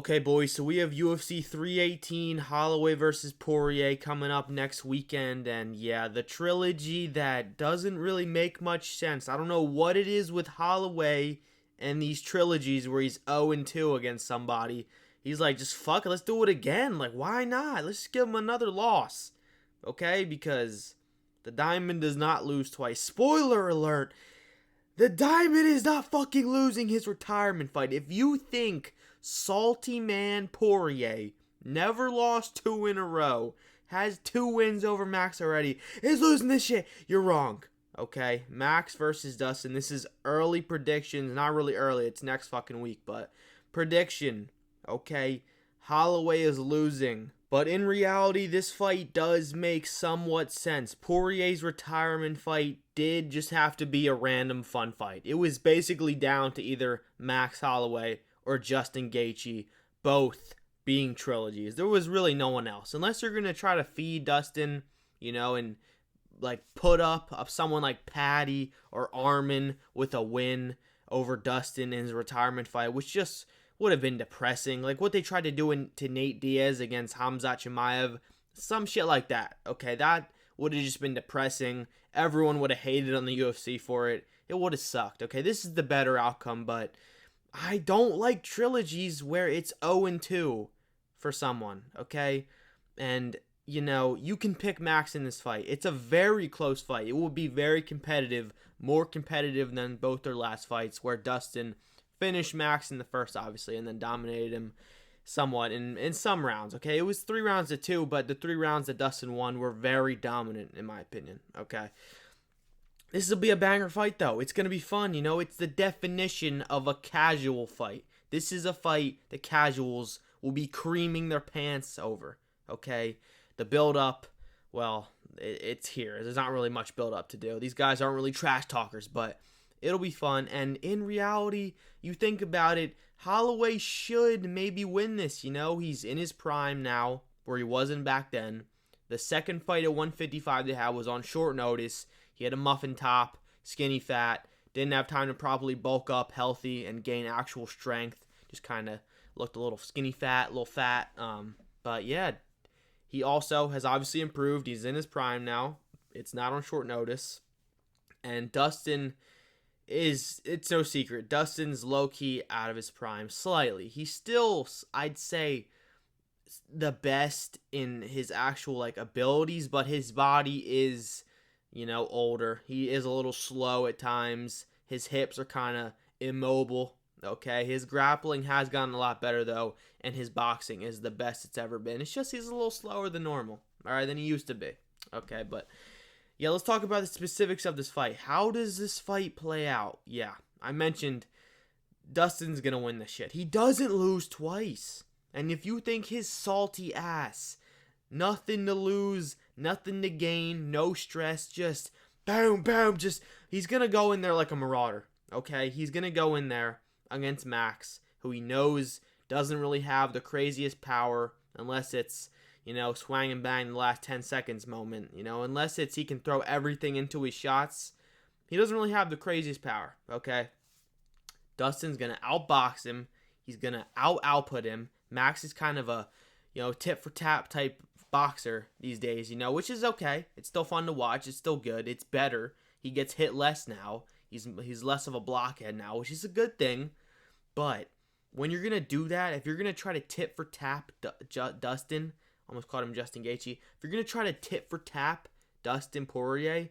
Okay, boys, so we have UFC 318 Holloway versus Poirier coming up next weekend. And yeah, the trilogy that doesn't really make much sense. I don't know what it is with Holloway and these trilogies where he's 0-2 against somebody. He's like, just fuck it, let's do it again. Like, why not? Let's just give him another loss. Okay, because the Diamond does not lose twice. Spoiler alert, the Diamond is not fucking losing his retirement fight. If you think Salty Man Poirier never lost two in a row, has two wins over Max already, is losing this shit, you're wrong. Okay, Max versus Dustin. This is early predictions. Not really early, it's next fucking week, but prediction. Okay, Holloway is losing. But in reality, this fight does make somewhat sense. Poirier's retirement fight did just have to be a random fun fight. It was basically down to either Max Holloway or Justin Gaethje, both being trilogies. There was really no one else. Unless you're going to try to feed Dustin, and like put up someone like Patty or Armin with a win over Dustin in his retirement fight, which just would have been depressing. Like what they tried to do to Nate Diaz against Khamzat Chimaev, some shit like that. Okay, that would have just been depressing. Everyone would have hated on the UFC for it. It would have sucked. Okay, this is the better outcome, but I don't like trilogies where it's 0-2 for someone. Okay, and you can pick Max in this fight. It's a very close fight. It will be very competitive, more competitive than both their last fights, where Dustin finished Max in the first, obviously, and then dominated him somewhat in some rounds. Okay, it was 3-2, but the 3 rounds that Dustin won were very dominant, in my opinion. Okay, this will be a banger fight, though. It's going to be fun. It's the definition of a casual fight. This is a fight the casuals will be creaming their pants over. Okay, the build-up, well, it's here. There's not really much build-up to do. These guys aren't really trash talkers, but it'll be fun. And in reality, you think about it, Holloway should maybe win this. He's in his prime now, where he wasn't back then. The second fight at 155 they had was on short notice. He had a muffin top, skinny fat, didn't have time to properly bulk up healthy and gain actual strength. Just kind of looked a little skinny fat, a little fat. But yeah, he also has obviously improved. He's in his prime now. It's not on short notice. And Dustin it's no secret, Dustin's low-key out of his prime slightly. He's still, I'd say, the best in his actual abilities, but his body is, older. He is a little slow at times. His hips are kind of immobile. Okay, his grappling has gotten a lot better though, and his boxing is the best it's ever been. It's just he's a little slower than normal, all right, than he used to be. Okay, but yeah, let's talk about the specifics of this fight. How does this fight play out? Yeah, I mentioned Dustin's going to win this shit. He doesn't lose twice. And if you think his salty ass, nothing to lose, nothing to gain, no stress, just boom, boom, he's going to go in there like a marauder, okay? He's going to go in there against Max, who he knows doesn't really have the craziest power unless it's swang and bang in the last 10 seconds moment, unless it's he can throw everything into his shots. He doesn't really have the craziest power, okay? Dustin's going to outbox him. He's going to output him. Max is kind of a, tit for tap type boxer these days, which is okay. It's still fun to watch. It's still good. It's better. He gets hit less now. He's less of a blockhead now, which is a good thing. But when you're going to do that, if you're going to try to tit for tap Dustin, almost called him Justin Gaethje. If you're going to try to tit for tap Dustin Poirier,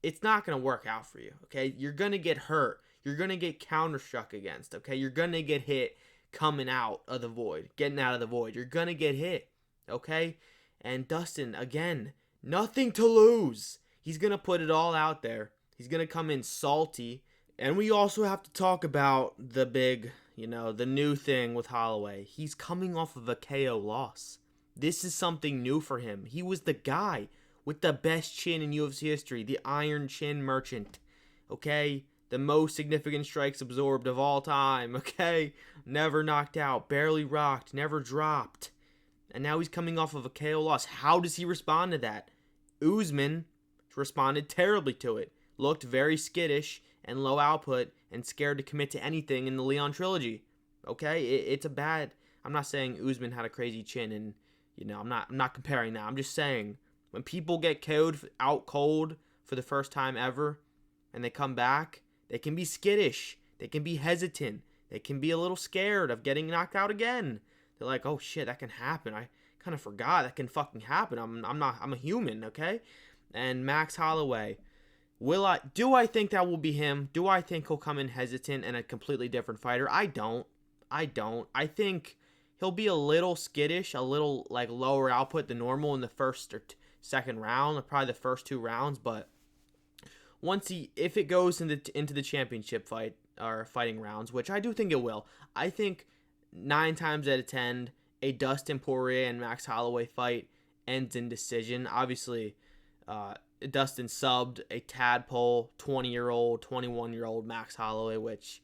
it's not going to work out for you, okay? You're going to get hurt. You're going to get counter-struck against, okay? You're going to get hit coming out of the void, getting out of the void. You're going to get hit, okay? And Dustin, again, nothing to lose. He's going to put it all out there. He's going to come in salty. And we also have to talk about the big, the new thing with Holloway. He's coming off of a KO loss. This is something new for him. He was the guy with the best chin in UFC history, the Iron Chin Merchant, okay? The most significant strikes absorbed of all time, okay? Never knocked out, barely rocked, never dropped. And now he's coming off of a KO loss. How does he respond to that? Usman responded terribly to it. Looked very skittish and low output and scared to commit to anything in the Leon trilogy. Okay? It's a bad I'm not saying Usman had a crazy chin, and I'm not comparing that. I'm just saying when people get out cold for the first time ever, and they come back, they can be skittish, they can be hesitant, they can be a little scared of getting knocked out again. They're like, oh shit, that can happen. I kind of forgot that can fucking happen. I'm a human, okay? And Max Holloway, do I think that will be him? Do I think he'll come in hesitant and a completely different fighter? I don't. I think he'll be a little skittish, a little like lower output than normal in the first or second round, probably the first 2 rounds, but if it goes into the championship fight or fighting rounds, which I do think it will, I think 9 times out of 10 a Dustin Poirier and Max Holloway fight ends in decision. Obviously, Dustin subbed a tadpole 20-year-old, 21-year-old Max Holloway, which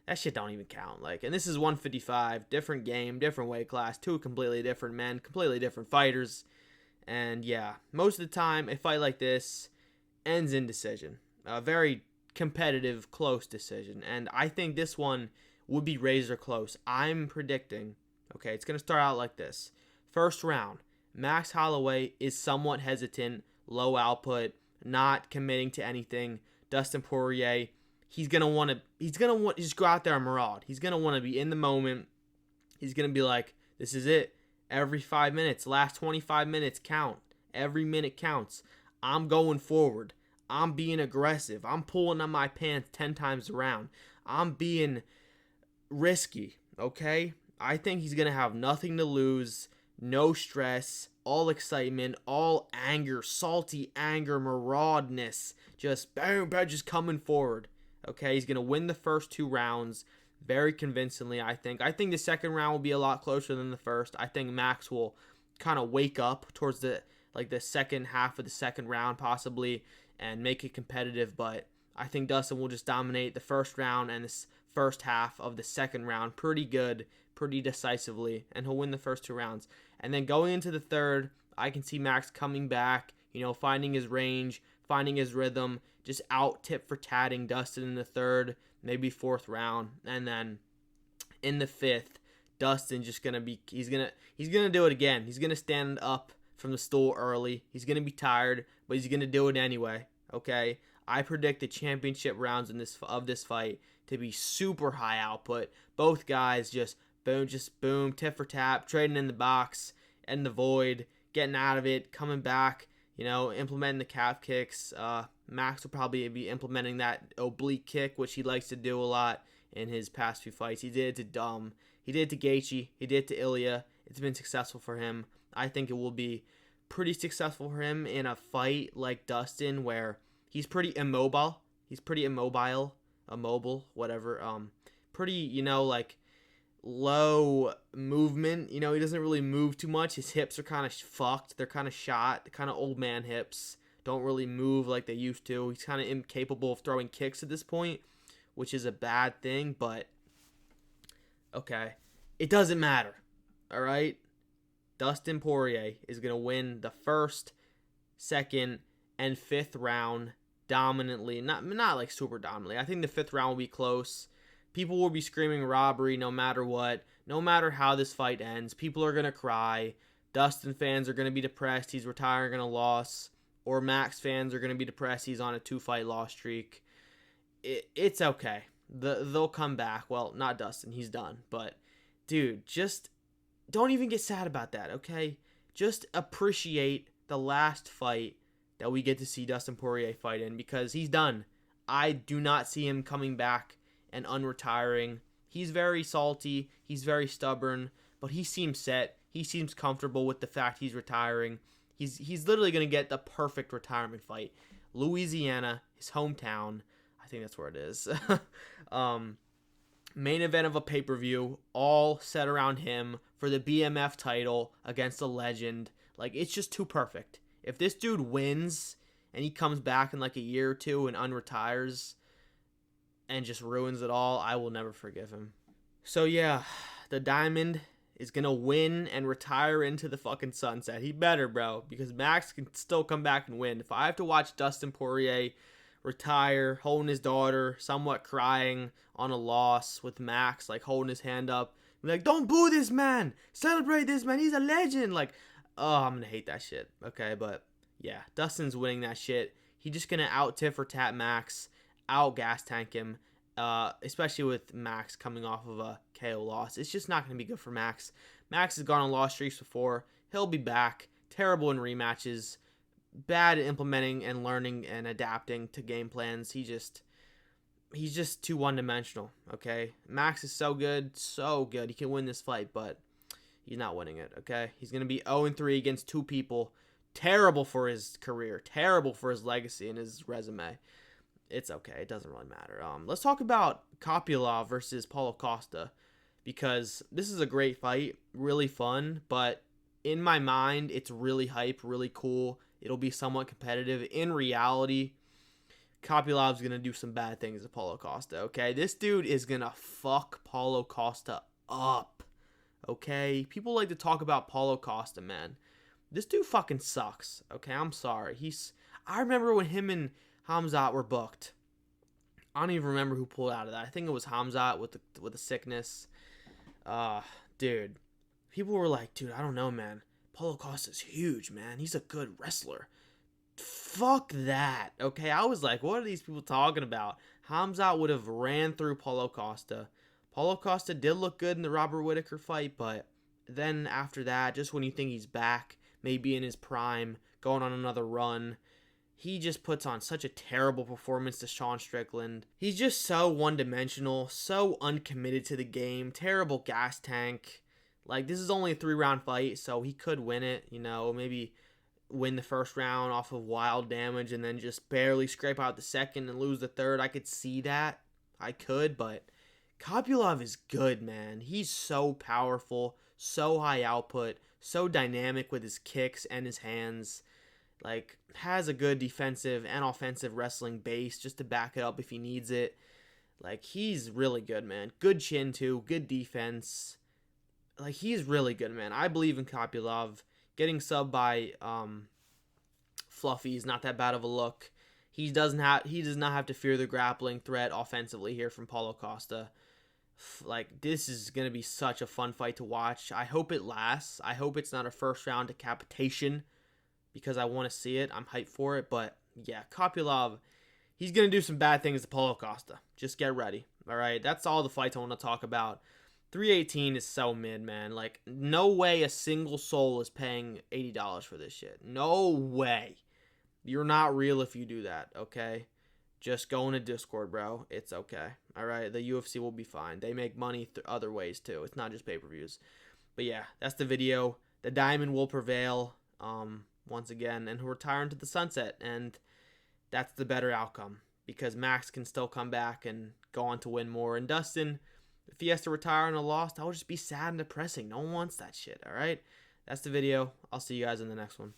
that shit don't even count. And this is 155, different game, different weight class, 2 completely different men, completely different fighters. And yeah, most of the time, a fight like this ends in decision. A very competitive, close decision. And I think this one would be razor close. I'm predicting, okay, it's going to start out like this. First round, Max Holloway is somewhat hesitant, low output, not committing to anything. Dustin Poirier, he's going to just go out there and maraud. He's going to want to be in the moment. He's going to be like, this is it. Every 5 minutes, last 25 minutes count. Every minute counts. I'm going forward. I'm being aggressive. I'm pulling on my pants 10 times around. I'm being risky, okay? I think he's going to have nothing to lose, no stress, all excitement, all anger, salty anger, maraudness, just boom, boom, just coming forward, okay? He's going to win the first 2 rounds very convincingly, I think. I think the second round will be a lot closer than the first. I think Max will kind of wake up towards the second half of the second round possibly and make it competitive, but I think Dustin will just dominate the first round and this first half of the second round pretty good, pretty decisively, and he'll win the first 2 rounds. And then going into the third, I can see Max coming back, finding his range, finding his rhythm, just out tit for tatting Dustin in the third, maybe 4th round, and then in the 5th, Dustin he's gonna do it again. He's gonna stand up from the stool early. He's gonna be tired, but he's gonna do it anyway. Okay, I predict the championship rounds of this fight to be super high output. Both guys just boom, tit for tat, trading in the box, in the void, getting out of it, coming back. Implementing the calf kicks. Max will probably be implementing that oblique kick, which he likes to do a lot in his past few fights. He did it to Gaethje, he did it to Ilya. It's been successful for him. I think it will be pretty successful for him in a fight like Dustin, where he's pretty immobile. Immobile, whatever. Pretty, low movement. He doesn't really move too much. His hips are kind of fucked. They're kind of shot. Kind of old man hips. Don't really move like they used to. He's kind of incapable of throwing kicks at this point, which is a bad thing, but okay. It doesn't matter. All right? Dustin Poirier is going to win the first, second, and 5th round dominantly. Not like super dominantly. I think the 5th round will be close. People will be screaming robbery no matter what. No matter how this fight ends. People are going to cry. Dustin fans are going to be depressed. He's retiring in a loss. Or Max fans are going to be depressed. He's on a 2-fight loss streak. It's okay. They'll come back. Well, not Dustin. He's done. But, dude, just don't even get sad about that, okay? Just appreciate the last fight that we get to see Dustin Poirier fight in, because he's done. I do not see him coming back and unretiring. He's very salty. He's very stubborn. But he seems set. He seems comfortable with the fact he's retiring. He's literally going to get the perfect retirement fight. Louisiana, his hometown. I think that's where it is. Main event of a pay-per-view, all set around him for the BMF title against a legend. It's just too perfect. If this dude wins and he comes back in a year or 2 and unretires and just ruins it all, I will never forgive him. So yeah, the Diamond is going to win and retire into the fucking sunset. He better, bro, because Max can still come back and win. If I have to watch Dustin Poirier retire, holding his daughter, somewhat crying on a loss with Max, holding his hand up, Like, don't boo this man. Celebrate this man. He's a legend. Like, oh, I'm gonna hate that shit. Okay, but yeah, Dustin's winning that shit. He's just gonna out tit for tat Max, out gas tank him. Especially with Max coming off of a KO loss. It's just not gonna be good for Max. Max has gone on loss streaks before. He'll be back. Terrible in rematches. Bad at implementing and learning and adapting to game plans. He's just too one-dimensional, okay? Max is so good, so good. He can win this fight, but he's not winning it, okay? He's going to be 0-3 against two people. Terrible for his career. Terrible for his legacy and his resume. It's okay. It doesn't really matter. Let's talk about Kopylov versus Paulo Costa, because this is a great fight, really fun, but in my mind, it's really hype, really cool. It'll be somewhat competitive. In reality, Kopylov's going to do some bad things to Paulo Costa, okay? This dude is going to fuck Paulo Costa up, okay? People like to talk about Paulo Costa, man. This dude fucking sucks, okay? I'm sorry. I remember when him and Hamzat were booked. I don't even remember who pulled out of that. I think it was Hamzat with the sickness. Dude. People were like, dude, I don't know, man. Paulo Costa's huge, man. He's a good wrestler. Fuck that, okay? I was like, what are these people talking about? Hamzat would have ran through Paulo Costa. Paulo Costa did look good in the Robert Whittaker fight, but then after that, just when you think he's back, maybe in his prime, going on another run, he just puts on such a terrible performance to Sean Strickland. He's just so one-dimensional, so uncommitted to the game, terrible gas tank. Like, this is only a 3-round fight, so he could win it, maybe win the first round off of wild damage and then just barely scrape out the second and lose the third. I could see that. I could, but Kopylov is good, man. He's so powerful, so high output, so dynamic with his kicks and his hands. Like, has a good defensive and offensive wrestling base just to back it up if he needs it. Like, he's really good, man. Good chin, too. Good defense. Like, he's really good, man. I believe in Kopylov. Getting subbed by Fluffy is not that bad of a look. He does not have to fear the grappling threat offensively here from Paulo Costa. Like, this is going to be such a fun fight to watch. I hope it lasts. I hope it's not a first round decapitation because I want to see it. I'm hyped for it. But, yeah, Kopylov, he's going to do some bad things to Paulo Costa. Just get ready. All right, that's all the fights I want to talk about. 318 is so mid, man. Like, no way a single soul is paying $80 for this shit. No way. You're not real if you do that, okay? Just go in a Discord, bro. It's okay. All right? The UFC will be fine. They make money other ways, too. It's not just pay-per-views. But, yeah, that's the video. The diamond will prevail once again, and he'll retire into the sunset. And that's the better outcome because Max can still come back and go on to win more. And Dustin, if he has to retire on a loss, that would just be sad and depressing. No one wants that shit, all right? That's the video. I'll see you guys in the next one.